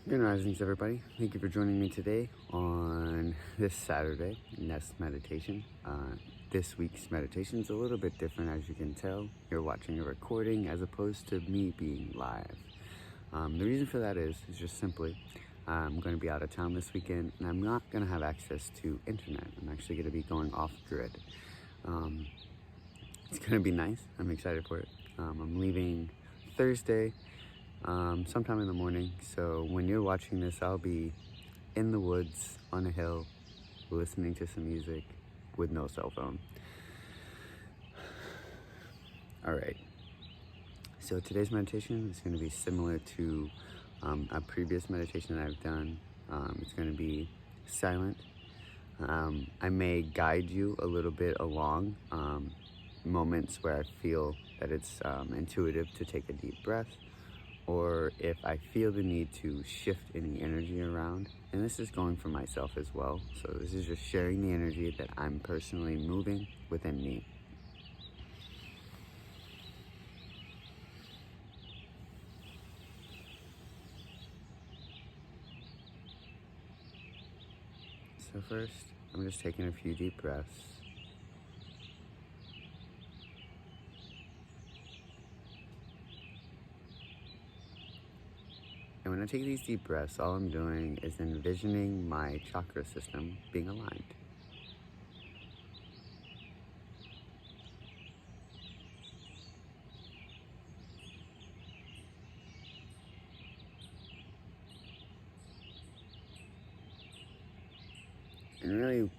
Good risings, everybody. Thank you for joining me today on this Saturday, Nest Meditation. This week's meditation is a little bit different, as you can tell. You're watching a recording as opposed to me being live. The reason for that is just simply, I'm going to be out of town this weekend, and I'm not going to have access to internet. I'm actually going to be going off-grid. It's going to be nice. I'm excited for it. I'm leaving Thursday. Sometime in the morning, so when you're watching this, I'll be in the woods on a hill listening to some music with no cell phone. Alright, so today's meditation is going to be similar to a previous meditation that I've done. It's going to be silent. I may guide you a little bit along moments where I feel that it's intuitive to take a deep breath, or if I feel the need to shift any energy around. And this is going for myself as well. So this is just sharing the energy that I'm personally moving within me. So first, I'm just taking a few deep breaths. And when I take these deep breaths, all I'm doing is envisioning my chakra system being aligned. And really,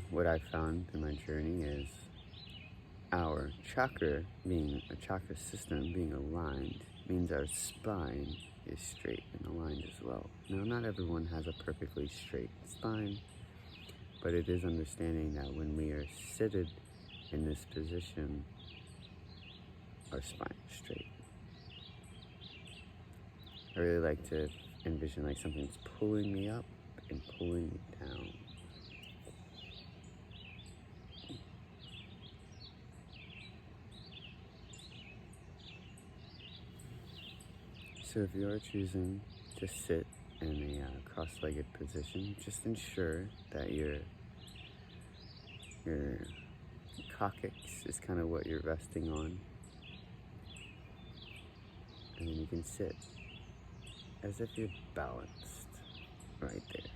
what I've found in my journey is our chakra system being aligned means our spine is straight and aligned as well. Now, not everyone has a perfectly straight spine, but it is understanding that when we are seated in this position, our spine is straight. I really like to envision like something's pulling me up and pulling me down. So if you are choosing to sit in a cross-legged position, just ensure that your coccyx is kind of what you're resting on. And then you can sit as if you're balanced right there.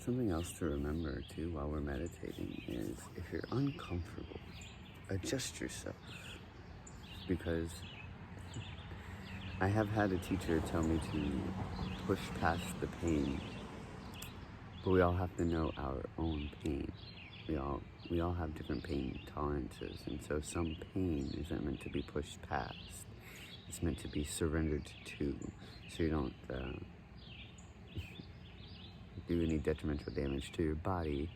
Something else to remember too while we're meditating is if you're uncomfortable, adjust yourself. Because I have had a teacher tell me to push past the pain, but we all have to know our own pain. We all have different pain tolerances, and so some pain isn't meant to be pushed past. It's meant to be surrendered to, so you don't do any detrimental damage to your body.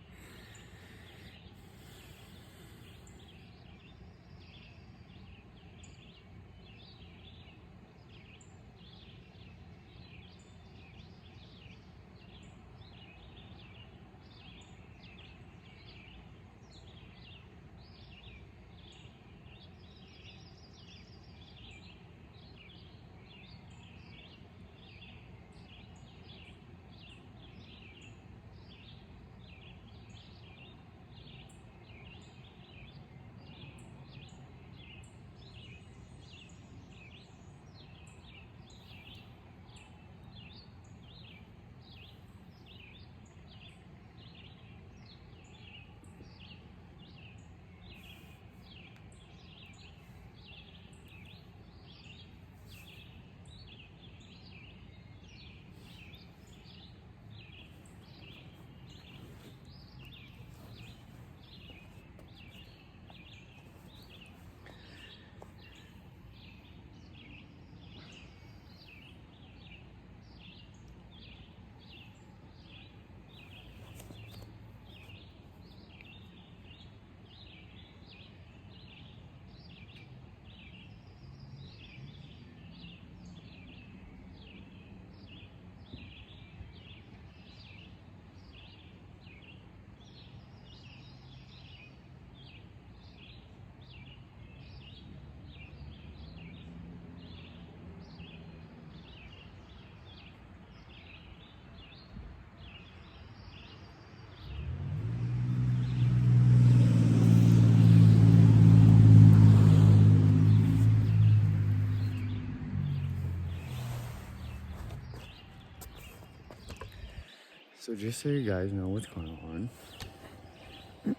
So just so you guys know what's going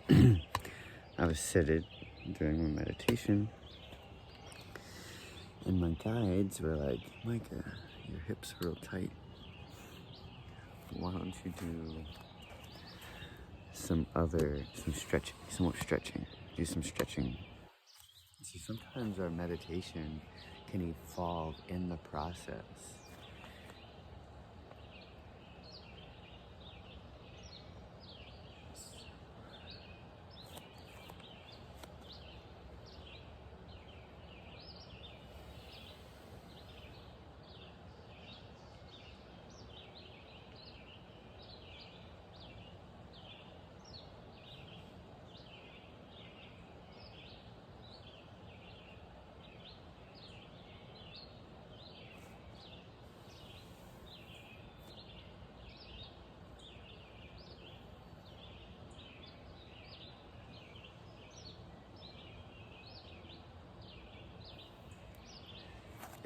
on, I was seated during my meditation, and my guides were like, Micah, your hips are real tight. Why don't you do some stretching, some more stretching, do some stretching. See, sometimes our meditation can evolve in the process.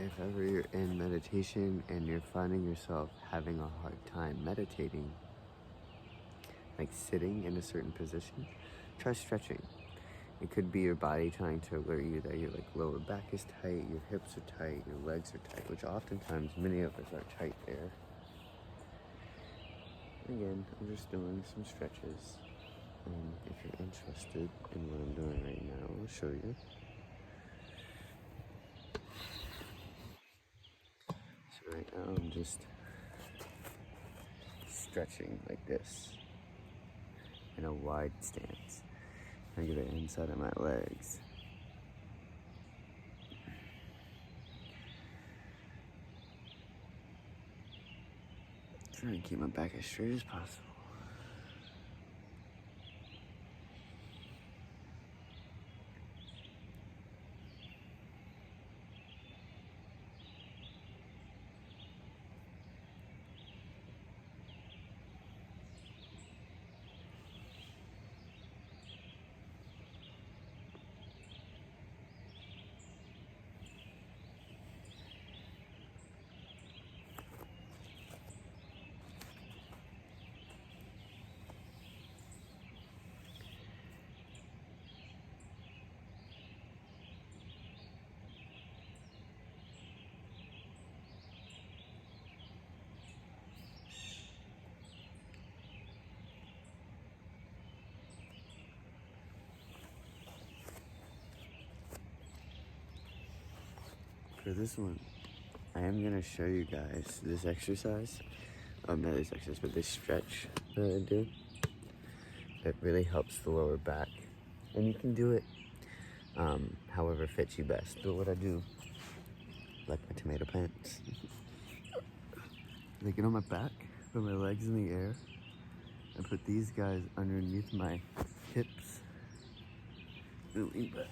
If ever you're in meditation and you're finding yourself having a hard time meditating, like sitting in a certain position, try stretching. It could be your body trying to alert you that your lower back is tight, your hips are tight, your legs are tight, which oftentimes many of us are tight there. Again, I'm just doing some stretches. If you're interested in what I'm doing right now, I'll show you. So right now I'm just stretching like this in a wide stance. I get it inside of my legs. Trying to keep my back as straight as possible. For this one, I am going to show you guys this exercise. Not this exercise, but this stretch that I do. It really helps the lower back. And you can do it however fits you best. But what I do, like my tomato pants, I get on my back, put my legs in the air, and put these guys underneath my hips, and lean back.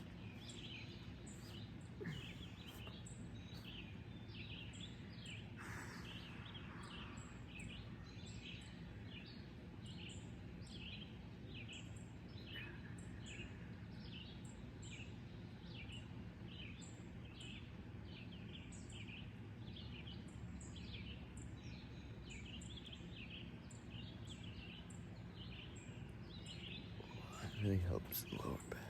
It really helps the lower back.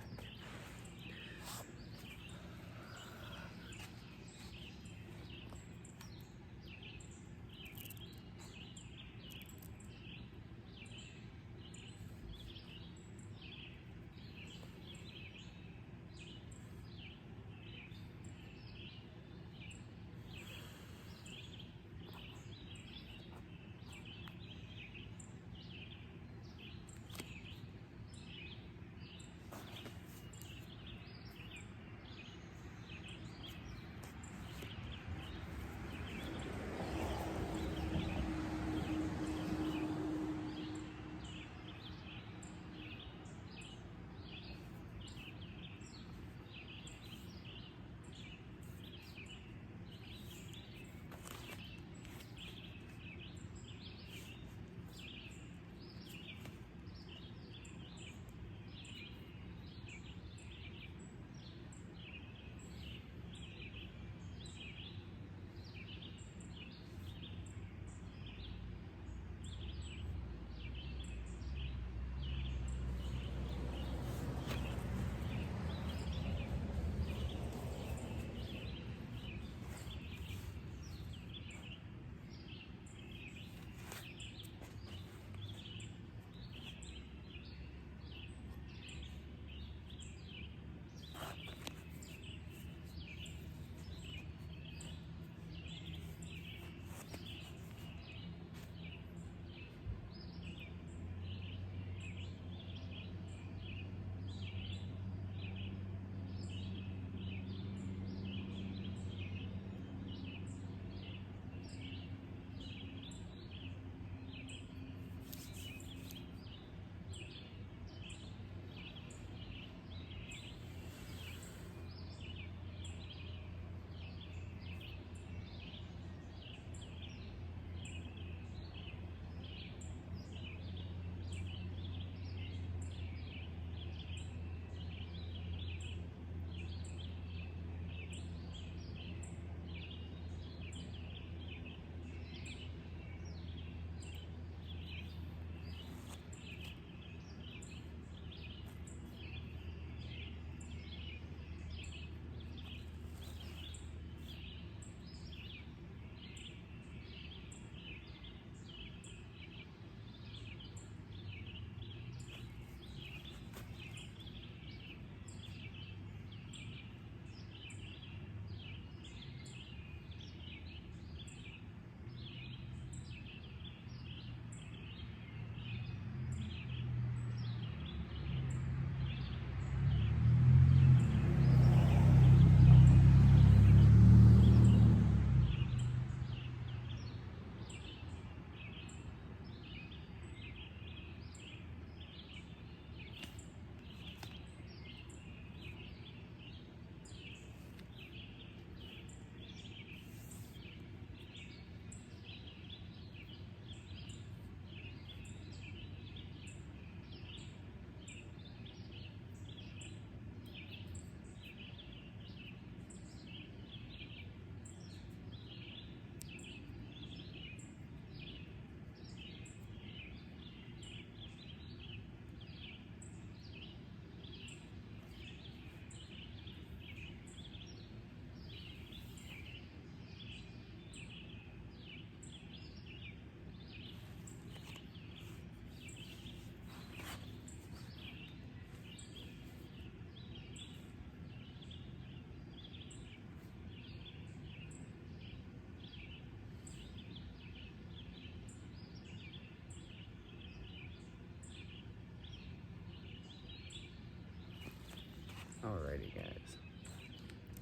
Alrighty guys,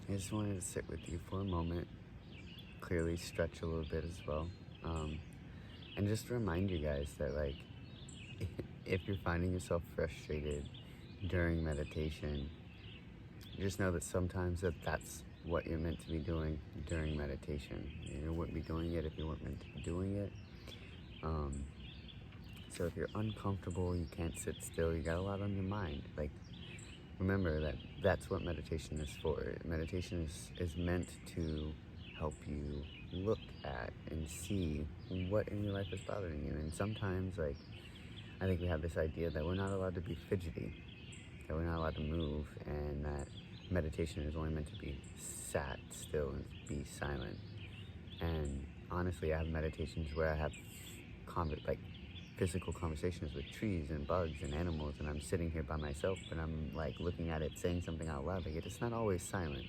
I just wanted to sit with you for a moment, clearly stretch a little bit as well, and just remind you guys that, like, if you're finding yourself frustrated during meditation, just know that sometimes that's what you're meant to be doing during meditation. You wouldn't be doing it if you weren't meant to be doing it. So if you're uncomfortable, you can't sit still, you got a lot on your mind, like, remember that that's what meditation is for. Meditation is meant to help you look at and see what in your life is bothering you. And sometimes, like, I think we have this idea that we're not allowed to be fidgety, that we're not allowed to move, and that meditation is only meant to be sat still and be silent. And honestly, I have meditations where I have physical conversations with trees and bugs and animals, and I'm sitting here by myself, but I'm like looking at it, saying something out loud. Like, it's not always silent.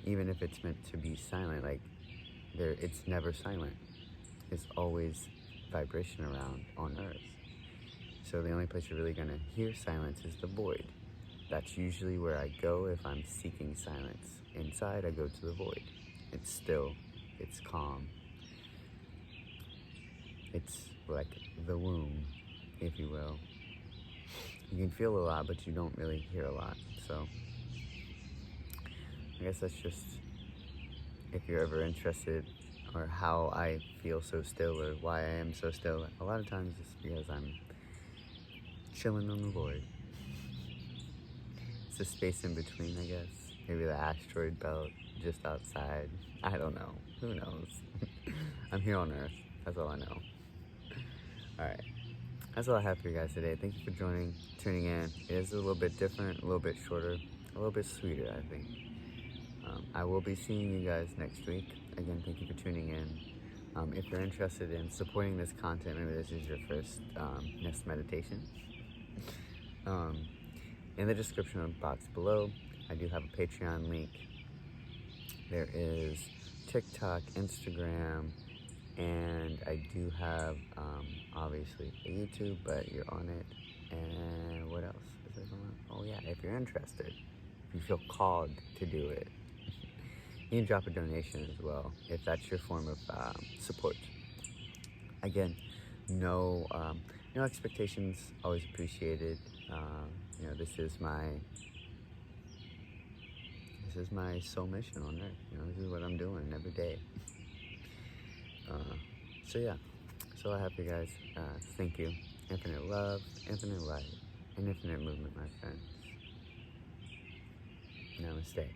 Even if it's meant to be silent, like, it's never silent. There's always vibration around on Earth. So the only place you're really gonna hear silence is the void. That's usually where I go if I'm seeking silence. Inside, I go to the void. It's still, it's calm. It's like the womb, if you will. You can feel a lot, but you don't really hear a lot. So I guess that's just, if you're ever interested, or how I feel so still, or why I am so still, a lot of times it's because I'm chilling on the void. It's the space in between, I guess. Maybe the asteroid belt just outside. I don't know. Who knows? I'm here on Earth. That's all I know. Alright. That's all I have for you guys today. Thank you for tuning in. It is a little bit different, a little bit shorter, a little bit sweeter, I think. I will be seeing you guys next week. Again, thank you for tuning in. If you're interested in supporting this content, maybe this is your first Nest meditation. In the description box below, I do have a Patreon link. There is TikTok, Instagram, and I do have, obviously, a YouTube, but you're on it. And what else is there going on? Oh yeah, if you're interested, if you feel called to do it, you can drop a donation as well, if that's your form of support. Again, no expectations, always appreciated. This is my soul mission on Earth. This is what I'm doing every day. So yeah, that's all I have for you guys. Thank you. Infinite love, infinite light, and infinite movement, my friends. Namaste.